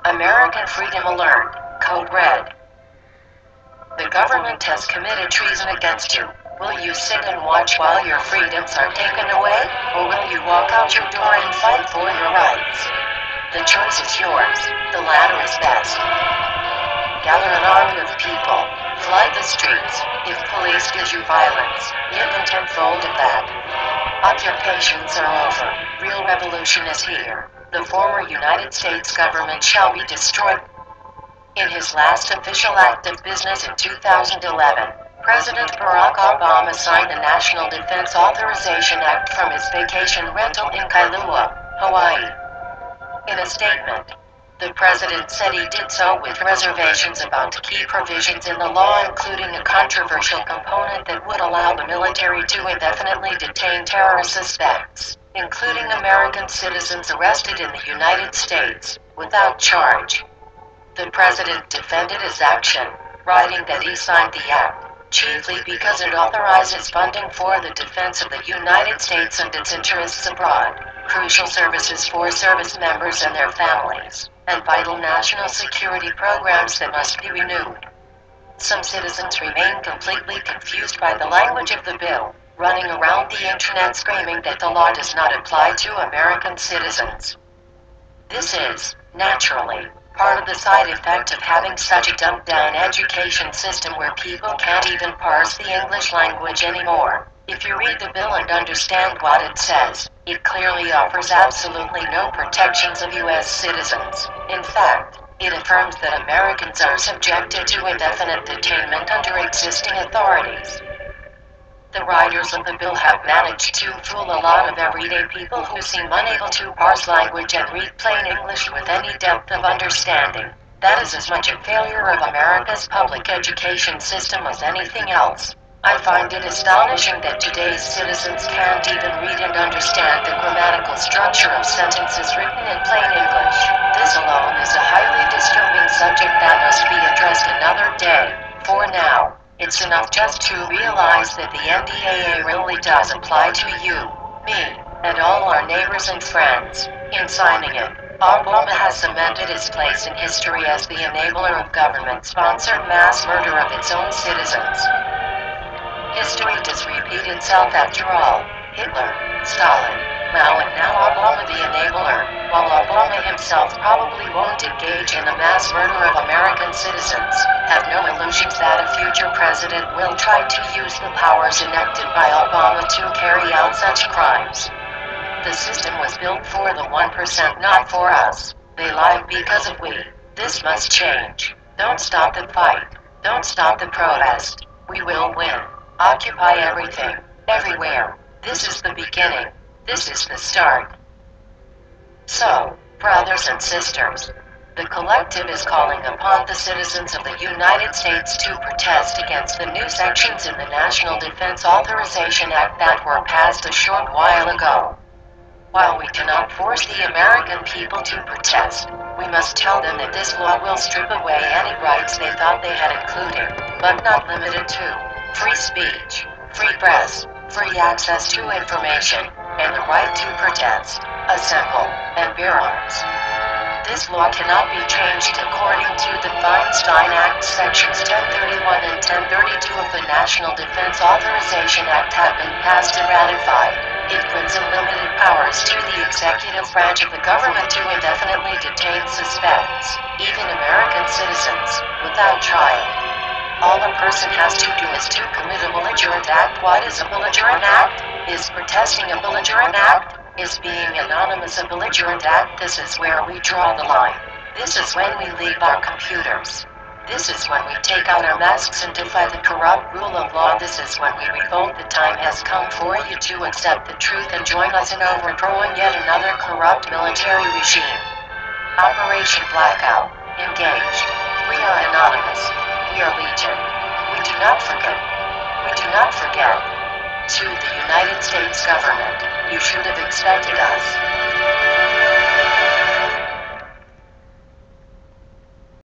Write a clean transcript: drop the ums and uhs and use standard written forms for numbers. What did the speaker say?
American Freedom Alert, Code Red. The government has committed treason against you. Will you sit and watch while your freedoms are taken away? Or will you walk out your door and fight for your rights? The choice is yours. The latter is best. Gather an army of people. Flood the streets. If police give you violence, give them tenfold of that. Occupations are over. Real revolution is here. The former United States government shall be destroyed. In his last official act of business in 2011, President Barack Obama signed the National Defense Authorization Act from his vacation rental in Kailua, Hawaii. In a statement, the president said he did so with reservations about key provisions in the law, including a controversial component that would allow the military to indefinitely detain terror suspects, including American citizens arrested in the United States, without charge. The president defended his action, writing that he signed the act, chiefly because it authorizes funding for the defense of the United States and its interests abroad, crucial services for service members and their families, and vital national security programs that must be renewed. Some citizens remain completely confused by the language of the bill, running around the internet screaming that the law does not apply to American citizens. This is, naturally, part of the side effect of having such a dumbed-down education system where people can't even parse the English language anymore. If you read the bill and understand what it says, it clearly offers absolutely no protections of U.S. citizens. In fact, it affirms that Americans are subjected to indefinite detainment under existing authorities. The writers of the bill have managed to fool a lot of everyday people who seem unable to parse language and read plain English with any depth of understanding. That is as much a failure of America's public education system as anything else. I find it astonishing that today's citizens can't even read and understand the grammatical structure of sentences written in plain English. This alone is a highly disturbing subject that must be addressed another day. For now, it's enough just to realize that the NDAA really does apply to you, me, and all our neighbors and friends. In signing it, Obama has cemented his place in history as the enabler of government-sponsored mass murder of its own citizens. History does repeat itself after all. Hitler, Stalin, Mao, and now Obama the enabler. While Obama himself probably won't engage in the mass murder of American citizens, have no illusions that a future president will try to use the powers enacted by Obama to carry out such crimes. The system was built for the 1%, not for us. They lied because of we. This must change. Don't stop the fight. Don't stop the protest. We will win. Occupy everything, everywhere. This is the beginning. This is the start. So, brothers and sisters, the collective is calling upon the citizens of the United States to protest against the new sections in the National Defense Authorization Act that were passed a short while ago. While we cannot force the American people to protest, we must tell them that this law will strip away any rights they thought they had, including, but not limited to, free speech, free press, free access to information, and the right to protest, assemble, and bear arms. This law cannot be changed according to the Feinstein Act. Sections 1031 and 1032 of the National Defense Authorization Act have been passed and ratified. It grants unlimited powers to the executive branch of the government to indefinitely detain suspects, even American citizens, without trial. All a person has to do is to commit a belligerent act. What is a belligerent act? Is protesting a belligerent act? Is being anonymous a belligerent act? This is where we draw the line. This is when we leave our computers. This is when we take out our masks and defy the corrupt rule of law. This is when we revolt. The time has come for you to accept the truth and join us in overthrowing yet another corrupt military regime. Operation Blackout. Engaged. We are anonymous. We are legion. We do not forget. We do not forget. To the United States government, you should have expected us.